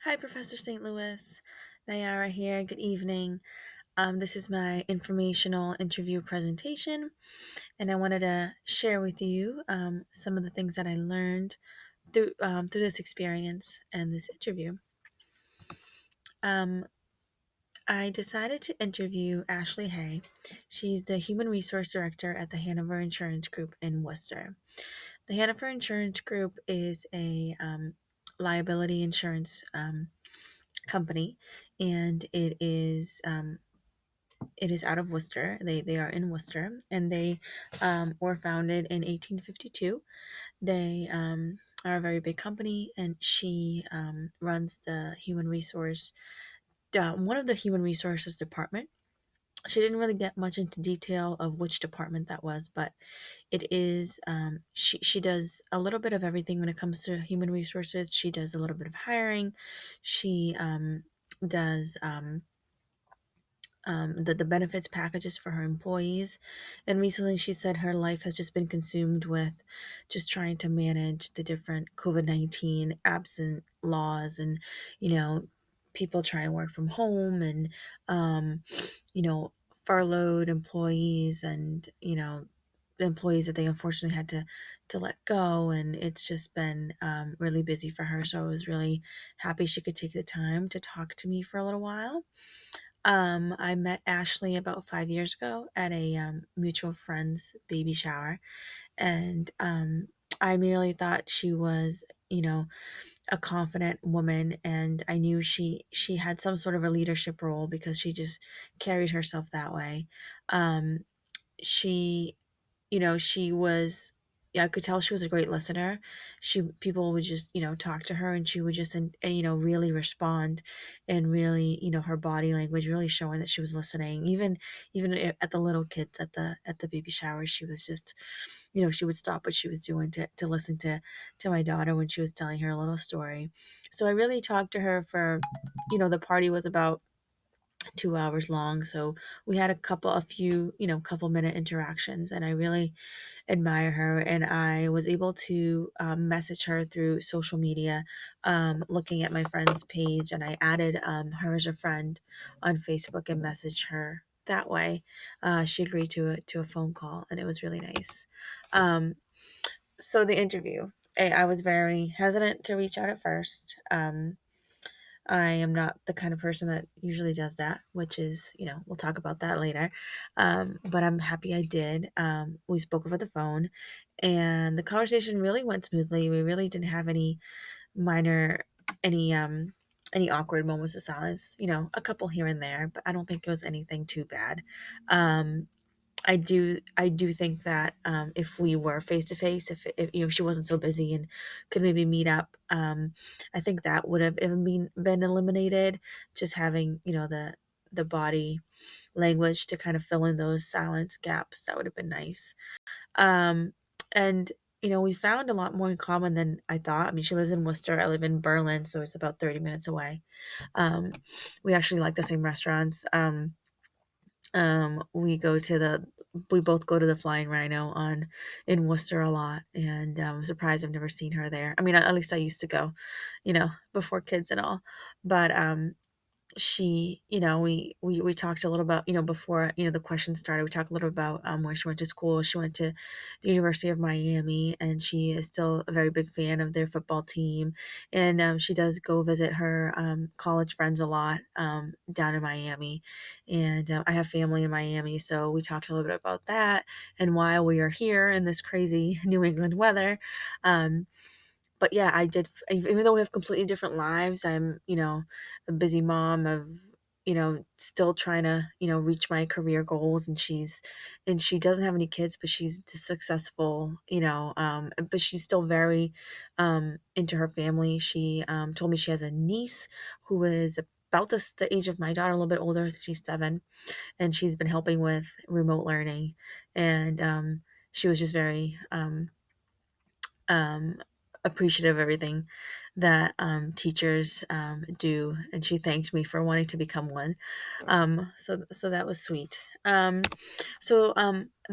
Hi, Professor St. Louis. Nayara here. Good evening. This is my informational interview presentation, and I wanted to share with you some of the things that I learned through this experience and this interview. Um, I decided to interview Ashley Hay. She's the Human Resource Director at the Hanover Insurance Group in Worcester. The Hanover Insurance Group is a liability insurance company, and it is out of Worcester. They are in Worcester, and they were founded in 1852. They are a very big company, and she runs the one of the human resources department. She didn't really get much into detail of which department that was, but it is she does a little bit of everything when it comes to human resources. She does a little bit of hiring. She does the benefits packages for her employees. And recently she said her life has just been consumed with just trying to manage the different COVID-19 absent laws and, you know, people trying to work from home and, um, furloughed employees and, the employees that they unfortunately had to let go. And it's just been really busy for her. So I was really happy she could take the time to talk to me for a little while. I met Ashley about 5 years ago at a mutual friend's baby shower, and I merely thought she was, a confident woman, and I knew she had some sort of a leadership role because she just carried herself that way. She she was, yeah, I could tell she was a great listener. People would just, talk to her and she would just, and, really respond and really, her body language really showing that she was listening. Even at the little kids at the baby shower, she was just, she would stop what she was doing to listen to my daughter when she was telling her a little story. So I really talked to her for, the party was about 2 hours long. So we had a few, couple minute interactions, and I really admire her. And I was able to message her through social media, looking at my friend's page, and I added her as a friend on Facebook and messaged her that way. She agreed to a phone call, and it was really nice. Um, so the interview, I was very hesitant to reach out at first. I am not the kind of person that usually does that, which is, we'll talk about that later. But I'm happy I did. We spoke over the phone, and the conversation really went smoothly. We really didn't have minor, any, any awkward moments of silence, a couple here and there, but I don't think it was anything too bad. Um, I do think that if we were face to face, if she wasn't so busy and could maybe meet up, I think that would have even been eliminated. Just having the body language to kind of fill in those silence gaps, that would have been nice. And we found a lot more in common than I thought. I mean, she lives in Worcester. I live in Berlin, so it's about 30 minutes away. Um, we actually like the same restaurants. We go to we both go to the Flying Rhino on in Worcester a lot, and I'm surprised I've never seen her there. I mean, at least I used to go, before kids and all. But she, we talked a little about, before, the questions started, we talked a little about where she went to school. She went to the University of Miami, and she is still a very big fan of their football team. And she does go visit her college friends a lot down in Miami. And I have family in Miami, so we talked a little bit about that and why we are here in this crazy New England weather. Um, but yeah, I did. Even though we have completely different lives, I'm, a busy mom of, still trying to, reach my career goals. And she doesn't have any kids, but she's successful, but she's still very into her family. She told me she has a niece who is about the age of my daughter, a little bit older. I think she's 7, and she's been helping with remote learning. And she was just very um, appreciative of everything that teachers do, and she thanked me for wanting to become one. So that was sweet. The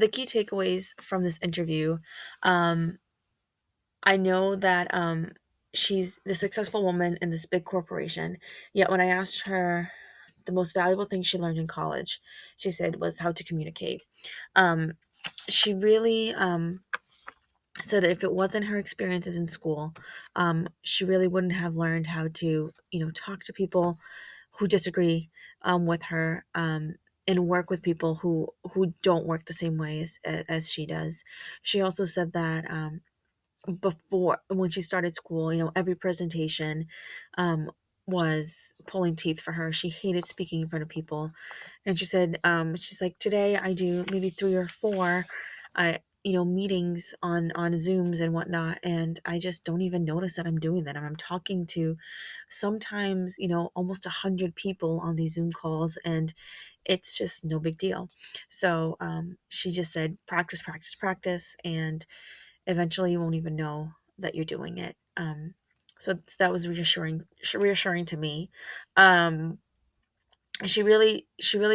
key takeaways from this interview, I know that she's the successful woman in this big corporation. Yet when I asked her the most valuable thing she learned in college, she said was how to communicate. Um, she really said if it wasn't her experiences in school, she really wouldn't have learned how to, talk to people who disagree with her, and work with people who don't work the same way as she does. She also said that before when she started school, every presentation um, was pulling teeth for her. She hated speaking in front of people, and she said, she's like, today I do maybe three or four, meetings on Zooms and whatnot, and I just don't even notice that I'm doing that. And I'm talking to sometimes, almost 100 people on these Zoom calls, and it's just no big deal. So she just said, practice, practice, practice, and eventually you won't even know that you're doing it. So that was reassuring to me. Um, she really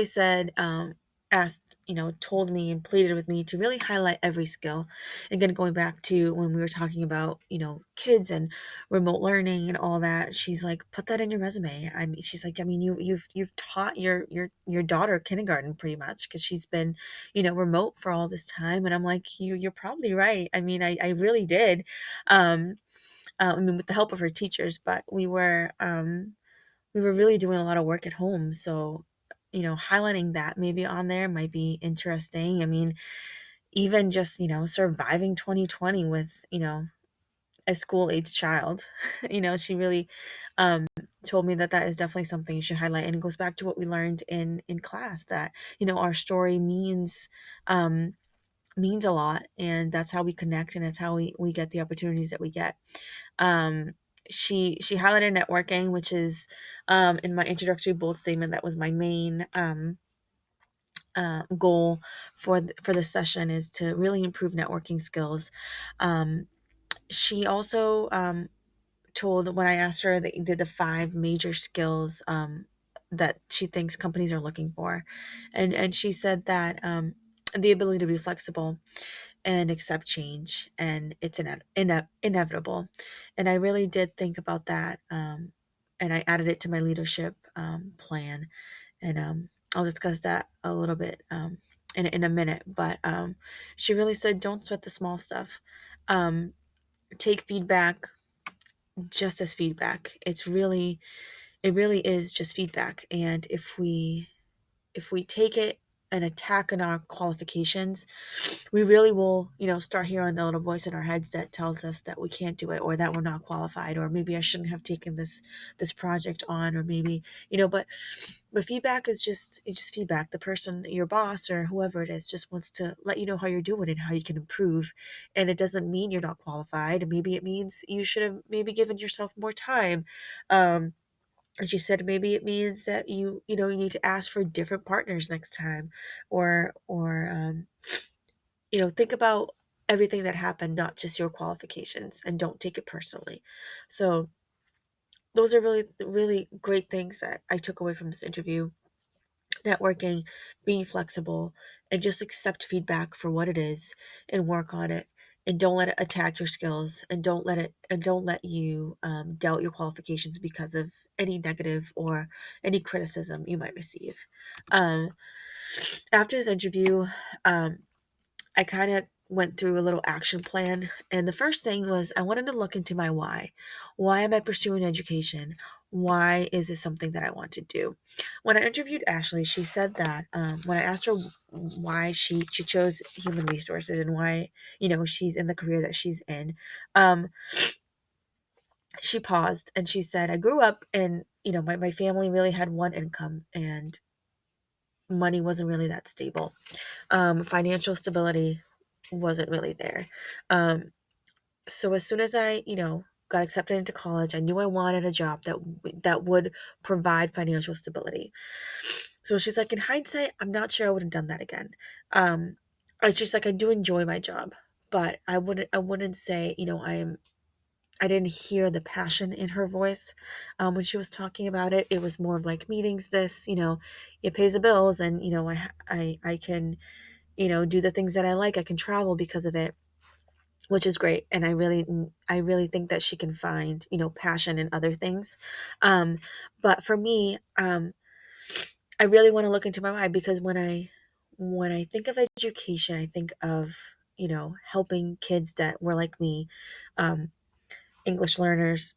said, asked, told me and pleaded with me to really highlight every skill. Again, going back to when we were talking about, kids and remote learning and all that, she's like, put that in your resume. I mean, she's like, I mean, you've taught your daughter kindergarten pretty much, because she's been, remote for all this time. And I'm like, you're probably right. I mean, I really did. Um, I mean, with the help of her teachers, but we were really doing a lot of work at home. So, highlighting that maybe on there might be interesting. I mean, even just, surviving 2020 with, a school age child, she really told me that that is definitely something you should highlight. And it goes back to what we learned in class, that, our story means a lot, and that's how we connect, and that's how we get the opportunities that we get. um, she highlighted networking, which is, in my introductory bold statement, that was my main goal for the session, is to really improve networking skills. She also told, when I asked her the five major skills that she thinks companies are looking for, and she said that the ability to be flexible and accept change, and it's inevitable. And I really did think about that, and I added it to my leadership plan. And I'll discuss that a little bit in a minute. But she really said, don't sweat the small stuff. um, Take feedback just as feedback. It really is just feedback. And if we take it and attack on our qualifications, we really will, start hearing the little voice in our heads that tells us that we can't do it, or that we're not qualified, or maybe I shouldn't have taken this project on, or maybe, but feedback is just feedback. The person, your boss or whoever it is, just wants to let you know how you're doing and how you can improve. And it doesn't mean you're not qualified. Maybe it means you should have maybe given yourself more time. As you said, maybe it means that you need to ask for different partners next time, or think about everything that happened, not just your qualifications, and don't take it personally. So those are really, really great things that I took away from this interview. Networking, being flexible, and just accept feedback for what it is and work on it. And don't let it attack your skills, and don't let you doubt your qualifications because of any negative or any criticism you might receive. Um, After this interview, um, I kind of went through a little action plan. And the first thing was, I wanted to look into my why. Why am I pursuing education? Why is this something that I want to do? When I interviewed Ashley, she said that when I asked her why she chose human resources, and why, she's in the career that she's in, um, she paused and she said, I grew up and, my family really had one income, and money wasn't really that stable. Financial stability wasn't really there. Um, so as soon as I, got accepted into college, I knew I wanted a job that would provide financial stability. So she's like, in hindsight, I'm not sure I would have done that again. Um, it's just like, I do enjoy my job, but I wouldn't say, I didn't hear the passion in her voice when she was talking about it. It was more of like, meetings, this, it pays the bills, and I can, do the things that I like. I can travel because of it. which is great. And I really think that she can find, passion in other things. Um, but for me, I really want to look into my mind, because when I think of education, I think of, helping kids that were like me, um, English learners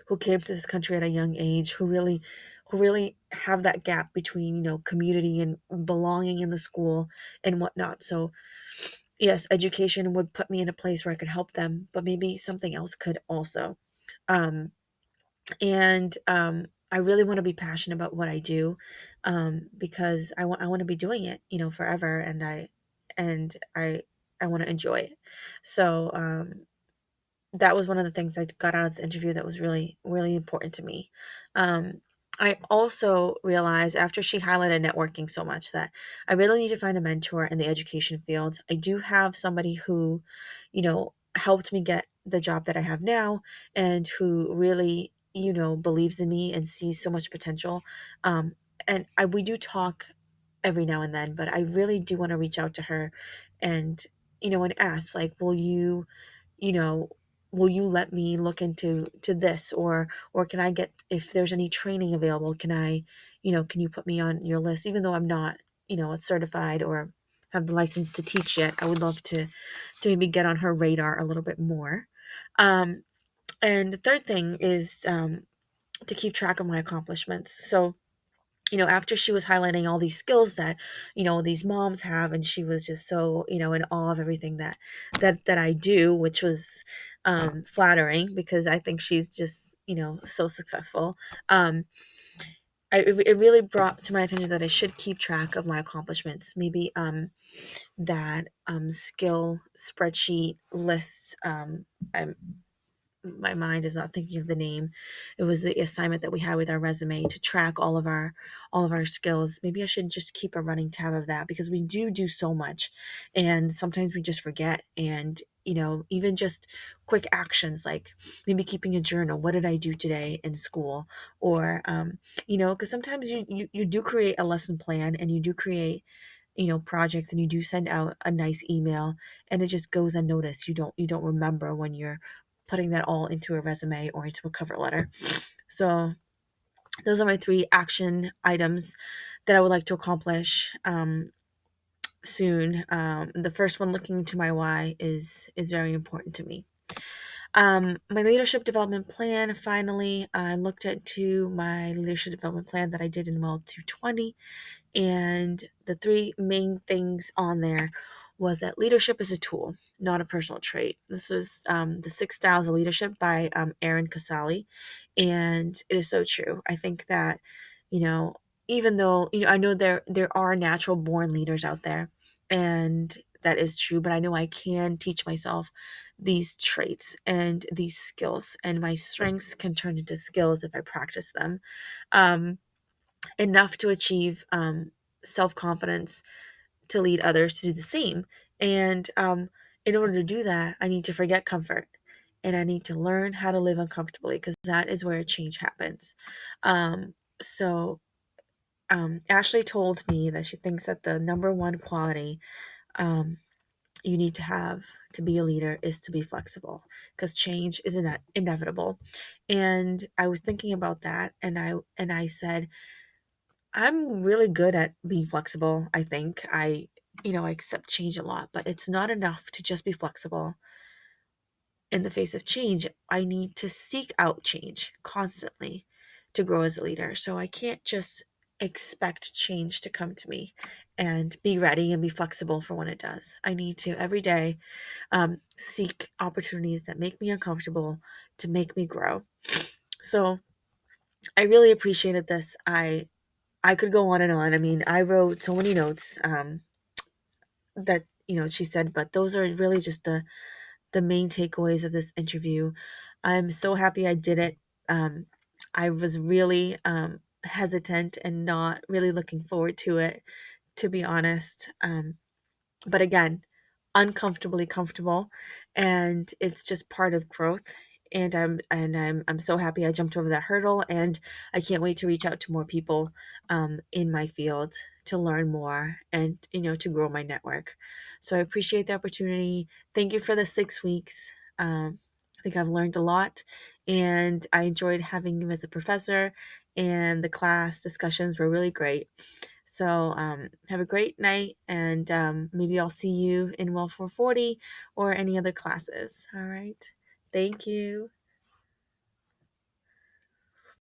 who came to this country at a young age, who really have that gap between, community and belonging in the school and whatnot. So yes, education would put me in a place where I could help them, but maybe something else could also. Um, and I really want to be passionate about what I do, because I want to be doing it, forever, and I want to enjoy it. So that was one of the things I got out of this interview that was really, really important to me. Um, I also realized, after she highlighted networking so much, that I really need to find a mentor in the education field. I do have somebody who, helped me get the job that I have now, and who really, believes in me and sees so much potential. And we do talk every now and then, but I really do want to reach out to her, and, and ask, like, you know, will you let me look into this, or can I get, if there's any training available, can you put me on your list, even though I'm not, certified or have the license to teach yet. I would love to maybe get on her radar a little bit more. Um, and the third thing is, to keep track of my accomplishments. So, after she was highlighting all these skills that, these moms have, and she was just so, in awe of everything that I do, which was flattering, because I think she's just, so successful. Um, it really brought to my attention that I should keep track of my accomplishments. Maybe that skill spreadsheet lists. I'm My mind is not thinking of the name. It was the assignment that we had with our resume to track all of our skills. Maybe I should just keep a running tab of that, because we do so much, and sometimes we just forget. And, even just quick actions, like maybe keeping a journal. What did I do today in school? Or, because sometimes you do create a lesson plan, and you do create, projects, and you do send out a nice email, and it just goes unnoticed. You don't remember when you're putting that all into a resume or into a cover letter. So those are my three action items that I would like to accomplish soon. The first one, looking into my why, is very important to me. My leadership development plan. Finally, I looked into my leadership development plan that I did in Well 220, and the three main things on there was that leadership is a tool, not a personal trait. This was The Six Styles of Leadership by Aaron Casali. And it is so true. I think that, you know, even though, I know there are natural born leaders out there, and that is true, but I know I can teach myself these traits and these skills, and my strengths can turn into skills if I practice them. Um, Enough to achieve self confidence to lead others to do the same. And in order to do that, I need to forget comfort, and I need to learn how to live uncomfortably, because that is where change happens. So Ashley told me that she thinks that the number one quality um, you need to have to be a leader is to be flexible, because change is inevitable. And I was thinking about that, and I said, I'm really good at being flexible. I think I accept change a lot, but it's not enough to just be flexible in the face of change. I need to seek out change constantly to grow as a leader. So I can't just expect change to come to me and be ready and be flexible for when it does. I need to every day seek opportunities that make me uncomfortable to make me grow. So I really appreciated this. I could go on and on. I mean, I wrote so many notes that she said, but those are really just the main takeaways of this interview. I'm so happy I did it. I was really hesitant and not really looking forward to it, to be honest. But again, uncomfortably comfortable, and it's just part of growth. And I'm so happy I jumped over that hurdle, and I can't wait to reach out to more people in my field to learn more and, to grow my network. So I appreciate the opportunity. Thank you for the 6 weeks. I think I've learned a lot, and I enjoyed having you as a professor, and the class discussions were really great. So have a great night, and maybe I'll see you in Well 440 or any other classes. All right. Thank you.